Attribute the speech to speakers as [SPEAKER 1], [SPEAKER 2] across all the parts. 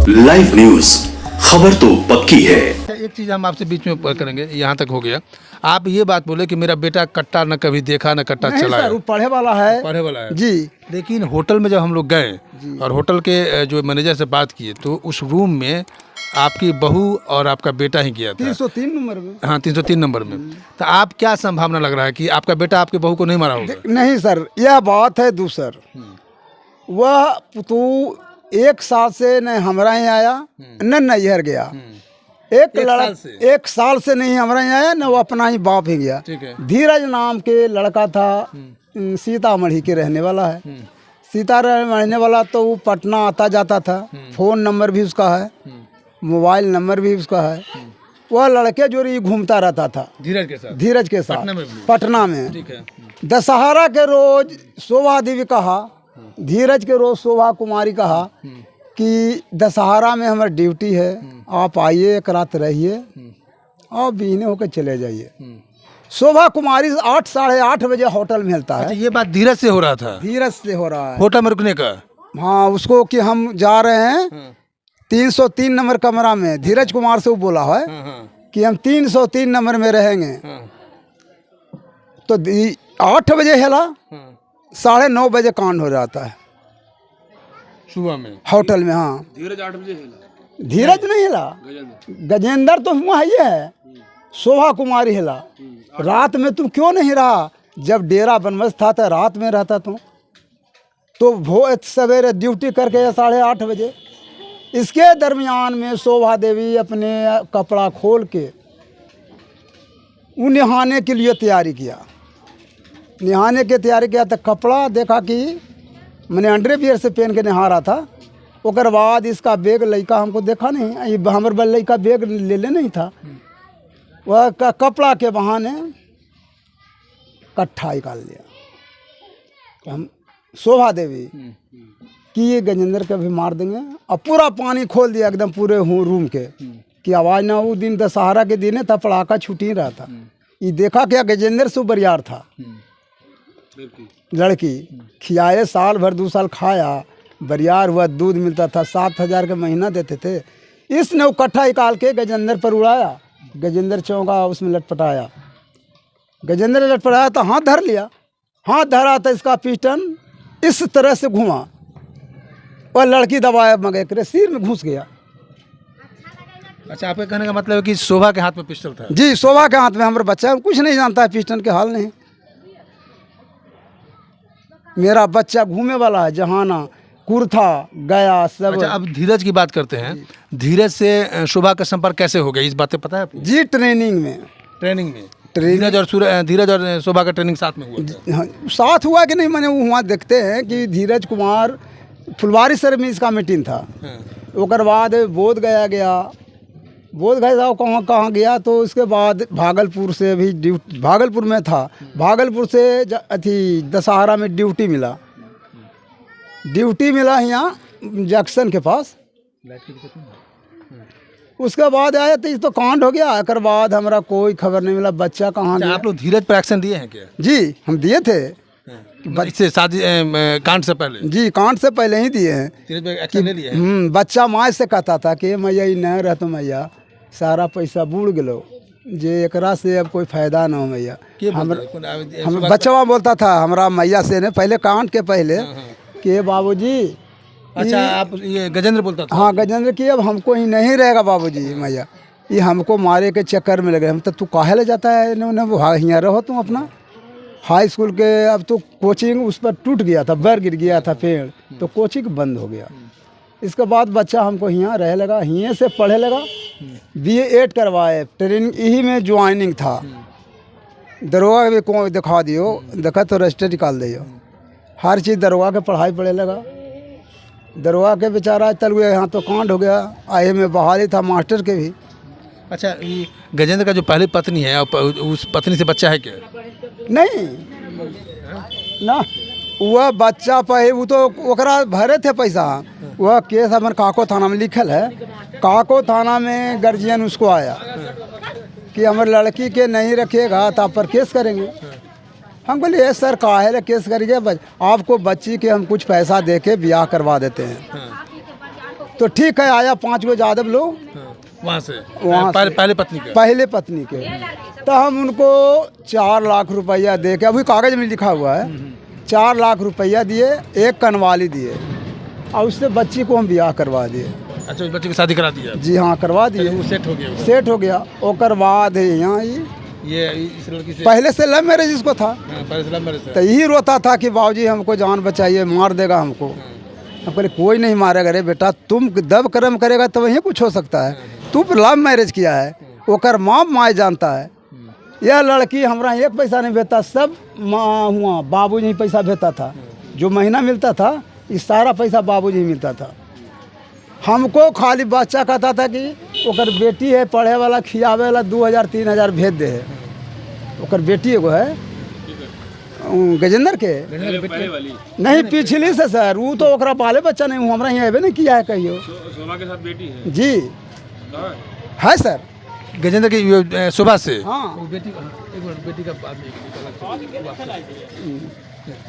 [SPEAKER 1] Live news, खबर तो पक्की है।
[SPEAKER 2] एक चीज़ हम आपसे बीच में करेंगे, यहाँ तक हो गया। आप ये बात बोले कि मेरा बेटा कट्टा न कभी देखा न कट्टा
[SPEAKER 3] नहीं
[SPEAKER 2] चलाया।
[SPEAKER 3] सर, वो पढ़े वाला है।
[SPEAKER 2] पढ़े वाला है
[SPEAKER 3] जी।
[SPEAKER 2] लेकिन होटल में जब हम लोग गए और होटल के जो मैनेजर से बात किए तो उस रूम में आपकी बहू और आपका बेटा ही गया था
[SPEAKER 3] 303 नंबर में।
[SPEAKER 2] हाँ, 303 नंबर में। तो आप क्या संभावना लग रहा है कि आपका बेटा आपकी बहू को नहीं मारा होगा?
[SPEAKER 3] नहीं सर, यह बात है दूसर। वह पुतू 1 साल से न हमारा ही आया न नैहर गया। एक साल से नहीं हमारा यहाँ आया, न वो अपना ही बाप ही गया। धीरज नाम के लड़का था, सीतामढ़ी के रहने वाला है। सीतामढ़ी रहने वाला तो वो पटना आता जाता था। फ़ोन नंबर भी उसका है, मोबाइल नंबर भी उसका है। वह लड़के जो ही घूमता रहता था धीरज के साथ पटना में। दशहरा के रोज शोभा देवी कहा, धीरज के रोज शोभा कुमारी कहा कि दशहरा में हमारी ड्यूटी है, आप आइए, एक रात रहिए और बीने होकर चले जाइए। शोभा कुमारी 8 साढ़े 8 बजे होटल में मिलता है।
[SPEAKER 2] अच्छा, ये बात धीरज से हो रहा था?
[SPEAKER 3] धीरज से हो रहा है
[SPEAKER 2] होटल में रुकने का।
[SPEAKER 3] हाँ, उसको कि हम जा रहे हैं 303 नंबर कमरा में। धीरज कुमार से वो बोला है कि हम 303 नंबर में रहेंगे। तो 8 बजे हिला, 9:30 बजे कांड हो जाता है
[SPEAKER 2] सुबह में
[SPEAKER 3] होटल में। हाँ,
[SPEAKER 4] धीरज 8 बजे हिला।
[SPEAKER 3] धीरज नहीं हिला, गजेंद्र तो हुआ ही है, शोभा कुमारी हिला। रात में तुम क्यों नहीं रहा? जब डेरा बनमस्त था तो रात में रहता तुम तो सवेरे ड्यूटी करके 8:30 बजे। इसके दरमियान में शोभा देवी अपने कपड़ा खोल के वो नहाने के लिए तैयारी किया। नहाने की तैयारी किया तो कपड़ा देखा कि मैंने अंडरवियर से पहन के नहा रहा था। उसके बाद इसका बैग लड़का हमको देखा नहीं, हमारे बल लड़का बैग ले नहीं था। वह कपड़ा के बहाने कट्ठा निकाल लिया। हम शोभा देवी कि ये गजेंद्र के भी मार देंगे, और पूरा पानी खोल दिया एकदम पूरे रूम के कि आवाज़ ना। वो दिन दशहरा के दिन था, पड़ाका छुट्टी रहा था। ये देखा क्या गजेंद्र से बरियार था लड़की, खियाए साल भर 2 साल खाया, बरियार हुआ, दूध मिलता था, 7,000 का महीना देते थे। इसने वो कट्ठा निकाल के गजेंद्र पर उड़ाया। गजेंद्र चौंका, उसमें लटपटाया। गजेंद्र लटपटाया तो हाथ धर लिया। हाथ धरा तो इसका पिस्टन इस तरह से घुमा और लड़की दबाया मगे करे सिर में घुस गया।
[SPEAKER 2] अच्छा, आपके कहने का मतलब है कि शोभा के हाथ में पिस्टल था? जी,
[SPEAKER 3] शोभा के हाथ में। हमारा बच्चा कुछ नहीं जानता है पिस्टन के हाल नहीं। मेरा बच्चा घूमे वाला है, जहाना कुर्था गया सब।
[SPEAKER 2] अच्छा, अब धीरज की बात करते हैं। धीरज से शोभा का संपर्क कैसे हो गया, इस बातें पता है आपको?
[SPEAKER 3] जी, ट्रेनिंग में
[SPEAKER 2] धीरज और शोभा का ट्रेनिंग साथ में हुआ था?
[SPEAKER 3] हाँ, साथ हुआ कि नहीं, मैंने वहाँ देखते हैं कि धीरज कुमार फुलवारी सर में इसका मीटिंग था। उसके बाद बोध गया बोध गया कहाँ गया तो उसके बाद भागलपुर से भी ड्यूटी, भागलपुर में था। भागलपुर से अथी दशहरा में ड्यूटी मिला यहाँ जंक्शन के पास। उसके बाद आया तो तो कांड हो गया। एक बाद हमारा कोई खबर नहीं मिला, बच्चा कहाँ गया।
[SPEAKER 2] आप लोग धीरज पर एक्शन दिए हैं क्या?
[SPEAKER 3] जी, हम दिए थे
[SPEAKER 2] इससे शादी कांड से पहले।
[SPEAKER 3] जी, कांड से पहले ही दिए हैं।
[SPEAKER 2] धीरज पर एक्शन ले लिए हैं।
[SPEAKER 3] बच्चा माँ से कहता था कि मैया ये न रह तो मैया सारा पैसा बूढ़ गलो, जे एकरा से अब कोई फायदा ना हो मैया। हम बच्चा बोलता था हमरा मैया से ने पहले कांड के पहले कि बाबूजी।
[SPEAKER 2] अच्छा, आप ये गजेंद्र बोलता था?
[SPEAKER 3] हाँ, गजेंद्र की अब हमको ही नहीं रहेगा बाबूजी मैया, ये हमको मारे के चक्कर में लगे। हम तो तू काहे ले जाता है, यहाँ रहो तुम अपना। हाई स्कूल के अब तो कोचिंग उस पर टूट गया था, बर गिर गया था पेड़, तो कोचिंग बंद हो गया। इसके बाद बच्चा हमको यहाँ रह लगा, यहीं से पढ़े लगा। BA 8 करवाए, ट्रेनिंग यही में ज्वाइनिंग था। दरोगा भी को दिखा दियो, देखा तो रजिस्टर निकाल दियो। हर चीज़ दरोगा के पढ़ाई पढ़े लगा। दरोगा के बेचारा चल गया, यहाँ तो कांड हो गया। आए में बहाली था मास्टर के भी।
[SPEAKER 2] अच्छा, ये गजेंद्र का जो पहली पत्नी है, उस पत्नी से बच्चा है क्या?
[SPEAKER 3] नहीं ना, वह बच्चा पे वो तो ओकरा भरे थे पैसा। वह केस हमारे काको थाना में लिखल है। काको थाना में गार्जियन उसको आया कि हमारे लड़की के नहीं रखिएगा तो आप पर केस करेंगे। हम बोले ये सर काहे केस करिए, आपको बच्ची के हम कुछ पैसा दे के ब्याह करवा देते हैं। तो ठीक है, आया 5 गो यादव लोग
[SPEAKER 2] वहाँ से
[SPEAKER 3] वहाँ से।
[SPEAKER 2] पहले पत्नी का।
[SPEAKER 3] पहले पत्नी के। तो हम उनको 4 लाख रुपया दे के, अभी कागज में लिखा हुआ है, 4 लाख रुपया दिए, एक कनवाली दिए और उससे बच्ची को हम ब्याह करवा दिए।
[SPEAKER 2] अच्छा, उस बच्चे की शादी करा दिया?
[SPEAKER 3] जी हाँ, करवा दिए।
[SPEAKER 2] वो सेट हो गया? वो
[SPEAKER 3] सेट हो गया। ओकर बाद है यहाँ
[SPEAKER 2] ये इस लड़की से
[SPEAKER 3] पहले से लव मैरिज इसको था।
[SPEAKER 2] हाँ, पहले से लव मैरिज था।
[SPEAKER 3] तो यही रोता था कि बाबूजी हमको जान बचाइए, मार देगा हमको। हम कहले कोई नहीं मारेगा रे बेटा, तुम दब कर्म करेगा तो वहीं कुछ हो सकता है। तू लव मैरिज किया है, ओकर माँ माए जानता है। यह लड़की हमरा 1 पैसा नहीं भेजता, सब माँ हुआ बाबूजी ही पैसा भेजता था। जो महीना मिलता था ये सारा पैसा बाबूजी ही मिलता था। हमको खाली बच्चा कहता था कि ओकर बेटी है पढ़े वाला, खियावे वाला 2000-3000 भेज दे है। ओकर बेटी एगो है गजेंद्र के नहीं, पिछली से सर, वो तो ओकरा बाले बच्चा नहीं हूँ, हमरा यहाँ अबे नहीं किया है कहियो।
[SPEAKER 4] शोभा के साथ बेटी है
[SPEAKER 3] जी है सर,
[SPEAKER 2] गजेंद्र की सुबह से।
[SPEAKER 3] हाँ।
[SPEAKER 2] वो बेटी, एक मिनट, बेटी का बाद में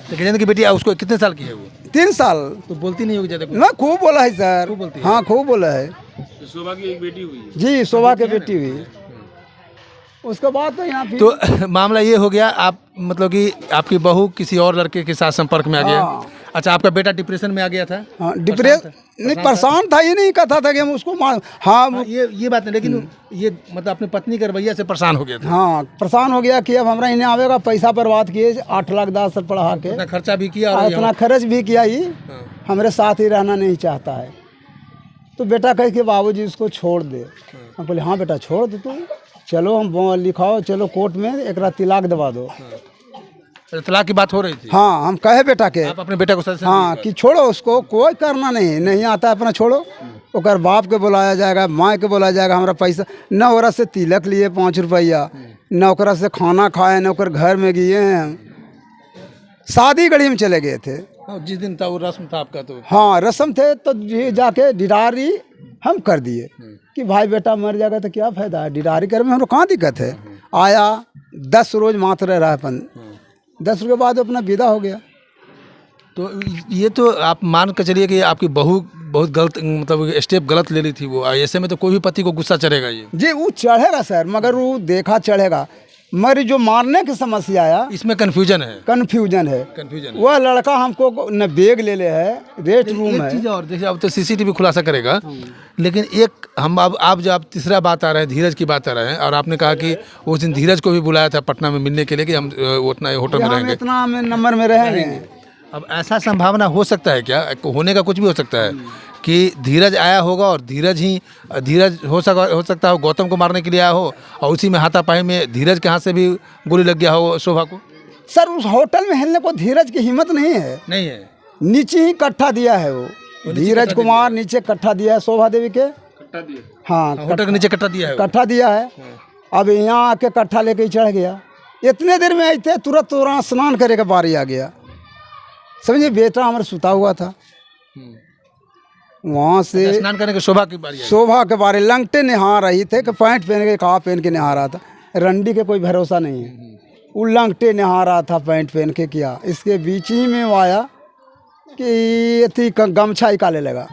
[SPEAKER 2] तो गजेंद्र की बेटी उसको कितने साल की है वो?
[SPEAKER 3] 3 साल।
[SPEAKER 2] तो बोलती नहीं होगी ज़्यादा कुछ?
[SPEAKER 3] ना खूब बोला है सर।
[SPEAKER 2] खूब बोलती है?
[SPEAKER 3] हाँ खूब बोला है
[SPEAKER 4] शोभा की एक बेटी हुई है।
[SPEAKER 3] जी, शोभा की बेटी हुई। उसके बाद तो यहाँ
[SPEAKER 2] तो मामला ये हो गया, आप मतलब कि आपकी बहू किसी और लड़के के साथ संपर्क में आ गया।
[SPEAKER 3] हाँ।
[SPEAKER 2] अच्छा, आपका बेटा डिप्रेशन में आ गया था?
[SPEAKER 3] हाँ, डिप्रेशन नहीं, परेशान था। ये नहीं कहता था कि हम उसको मार। हाँ
[SPEAKER 2] हाँ, ये बात नहीं, लेकिन ये मतलब अपनी पत्नी के रवैया से परेशान हो गया था।
[SPEAKER 3] हाँ, परेशान हो गया कि अब हमरा इन्हें आवेगा, पैसा बर्बाद किए 8 लाख 10 साल पढ़ा के,
[SPEAKER 2] इतना खर्चा भी किया
[SPEAKER 3] और
[SPEAKER 2] और
[SPEAKER 3] इतना खर्च भी किया। ही
[SPEAKER 2] हाँ।
[SPEAKER 3] हमारे साथ ही रहना नहीं चाहता है। तो बेटा कहे कि बाबूजी उसको छोड़ दे। हम बोले हाँ बेटा छोड़ दे, तू चलो हम लिखाओ, चलो कोर्ट में एक तिलाक दबा दो।
[SPEAKER 2] तलाक की बात हो रही थी?
[SPEAKER 3] हाँ, हम कहे बेटा के,
[SPEAKER 2] आप अपने बेटा को सजेशन
[SPEAKER 3] हाँ कि छोड़ो उसको, कोई करना नहीं आता है, अपना छोड़ो। ओकर बाप के बुलाया जाएगा, माँ के बुलाया जाएगा। हमारा पैसा न ओकरा से तिलक लिए 5 रुपया, न ओकरा से खाना खाए, न ओकर घर में गए हैं। हम शादी गढ़ी में चले गए थे।
[SPEAKER 2] जिस दिन था वो रस्म था आपका? तो
[SPEAKER 3] हाँ रस्म थे, तो ये जाके डिडारी हम कर दिए कि भाई बेटा मर जाएगा तो क्या फायदा है, डिडारी कर में हमको कहाँ दिक्कत है। आया 10 रोज मात्र रहा अपन, 10 रोज के बाद अपना विदा हो गया।
[SPEAKER 2] तो ये तो आप मान कर चलिए कि आपकी बहू बहुत गलत, मतलब स्टेप गलत ले ली थी वो। ऐसे में तो कोई भी पति को गुस्सा चढ़ेगा ये।
[SPEAKER 3] जी वो चढ़ेगा सर, मगर वो देखा चढ़ेगा, मगर जो मारने की समस्या आया,
[SPEAKER 2] इसमें कन्फ्यूजन है।
[SPEAKER 3] कन्फ्यूजन है।
[SPEAKER 2] कन्फ्यूजन
[SPEAKER 3] वह लड़का हमको न बैग ले ले है, रेट रूम है।
[SPEAKER 2] चीज़ और देखिए, अब तो सीसीटीवी खुलासा करेगा, लेकिन एक हम अब जो आप तीसरा बात आ रहा है, धीरज की बात आ रहा है, और आपने कहा कि उस दिन धीरज को भी बुलाया था पटना में मिलने के लिए कि हम उतना होटल में
[SPEAKER 3] हम
[SPEAKER 2] रहेंगे,
[SPEAKER 3] इतना में नंबर में रहेंगे।
[SPEAKER 2] अब ऐसा संभावना हो सकता है क्या, होने का कुछ भी हो सकता है कि धीरज आया होगा और धीरज हो सकता है गौतम को मारने के लिए आया हो, और उसी में हाथापाई में धीरज के हाथ से भी गोली लग गया हो शोभा को?
[SPEAKER 3] सर उस होटल में हिलने को धीरज की हिम्मत नहीं है।
[SPEAKER 2] नहीं है,
[SPEAKER 3] नीचे ही कट्ठा दिया है वो धीरज कुमार, नीचे कट्ठा दिया है शोभा देवी के। हाँ,
[SPEAKER 2] होटल के नीचे कट्टा दिया है,
[SPEAKER 3] कट्ठा दिया है। अब यहाँ आके कट्ठा लेके ही चढ़ गया। इतने देर में आते तुरंत स्नान करे के बारी आ गया। समझिए, बेटा हमारा सुता हुआ था, वहाँ से
[SPEAKER 2] स्नान करने के शोभा की बारी आई।
[SPEAKER 3] शोभा के बारे लंगटे नहा रही थे कि पैंट पहन के कहा पहन के नहा रहा था। रंडी के कोई भरोसा नहीं है, वो लंगटे नहा रहा था पैंट पहन के। किया इसके बीच ही में वो आया कि थी गमछा निकाले लगा।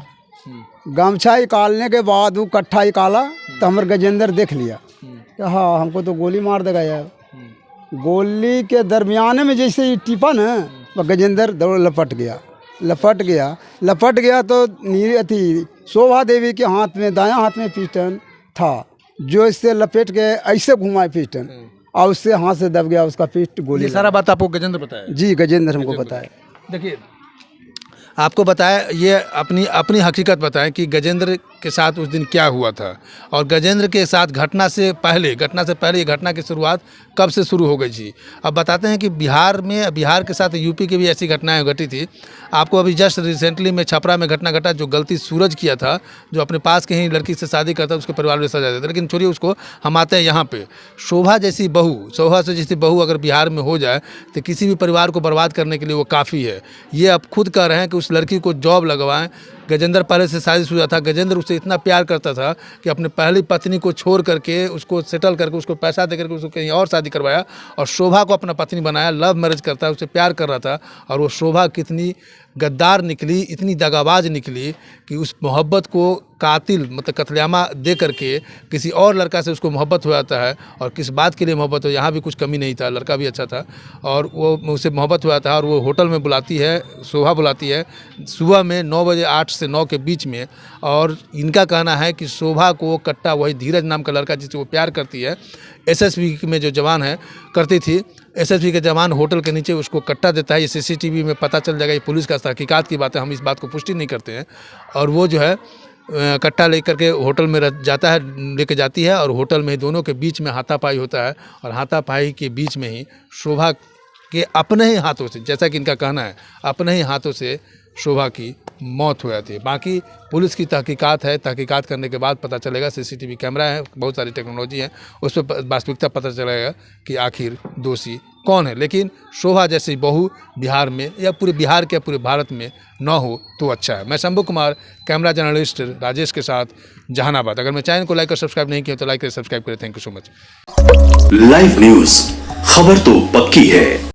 [SPEAKER 3] गमछा निकालने के बाद वो कट्ठा निकाला तो हमारे गजेंद्र देख लिया कि हाँ हमको तो गोली मार देगा यार। गोली के दरमियान में जैसे ही टिपा न, वह गजेंद्र दौड़ लपट गया तो थी शोभा देवी के हाथ में, दायां हाथ में पिस्टन था, जो इससे लपेट के ऐसे घुमाए पिस्टन, और उससे हाथ से दब गया उसका पिस्ट गोली।
[SPEAKER 2] ये सारा बात आपको गजेंद्र बताया?
[SPEAKER 3] जी, गजेंद्र हमको बताया।
[SPEAKER 2] देखिए, आपको बताया, ये अपनी हकीकत बताएं कि गजेंद्र के साथ उस दिन क्या हुआ था, और गजेंद्र के साथ घटना से पहले ये घटना की शुरुआत कब से शुरू हो गई थी। अब बताते हैं कि बिहार के साथ यूपी की भी ऐसी घटनाएं घटी थी। आपको अभी जस्ट रिसेंटली में छपरा में घटना घटा, जो गलती सूरज किया था, जो अपने पास के ही लड़की से शादी करता उसके परिवार में सजा देता। लेकिन छोड़िए उसको, हम आते हैं यहाँ पे शोभा जैसी बहू अगर बिहार में हो जाए तो किसी भी परिवार को बर्बाद करने के लिए वो काफ़ी है। ये आप खुद कह रहे हैं कि उस लड़की को जॉब लगवाएं। गजेंद्र पहले से शादीशुदा था, गजेंद्र उससे इतना प्यार करता था कि अपने पहली पत्नी को छोड़ करके, उसको सेटल करके, उसको पैसा दे करके उसको कहीं और शादी करवाया और शोभा को अपना पत्नी बनाया। लव मैरिज करता है, उससे प्यार कर रहा था। और वो शोभा कितनी गद्दार निकली, इतनी दगाबाज निकली कि उस मोहब्बत को कातिल मतलब कत्लेआमा दे करके किसी और लड़का से उसको मोहब्बत हो जाता है। और किस बात के लिए मोहब्बत हो, यहाँ भी कुछ कमी नहीं था, लड़का भी अच्छा था और वो उससे मोहब्बत हो जाता है और वो होटल में बुलाती है, शोभा बुलाती है सुबह में 9 बजे, 8 से 9 के बीच में। और इनका कहना है कि शोभा को कट्टा, वही धीरज नाम का लड़का जिससे वो प्यार करती है, एसएसबी में जो जवान है करती थी, एसएसबी के जवान होटल के नीचे उसको कट्टा देता है। ये सीसीटीवी में पता चल जाएगा, ये पुलिस का तहकीकात की बात है, हम इस बात को पुष्टि नहीं करते हैं। और वो जो है कट्टा लेकर के होटल में जाता है, लेके जाती है और होटल में दोनों के बीच में हाथापाई होता है। और हाथापाई के बीच में ही शोभा के अपने ही हाथों से, जैसा कि इनका कहना है, अपने ही हाथों से शोभा की मौत हो जाती है। बाकी पुलिस की तहकीकात है, तहकीकात करने के बाद पता चलेगा। सीसीटीवी कैमरा है, बहुत सारी टेक्नोलॉजी है, उस पर वास्तविकता पता चलेगा कि आखिर दोषी कौन है। लेकिन शोभा जैसी बहू बिहार में या पूरे बिहार के पूरे भारत में न हो तो अच्छा है। मैं शंभू कुमार, कैमरा जर्नलिस्ट राजेश के साथ, जहानाबाद। अगर मैं चैनल को लाइक और सब्सक्राइब नहीं किया तो लाइक करें, सब्सक्राइब करें। Thank you so much.
[SPEAKER 1] Live news, खबर तो पक्की है।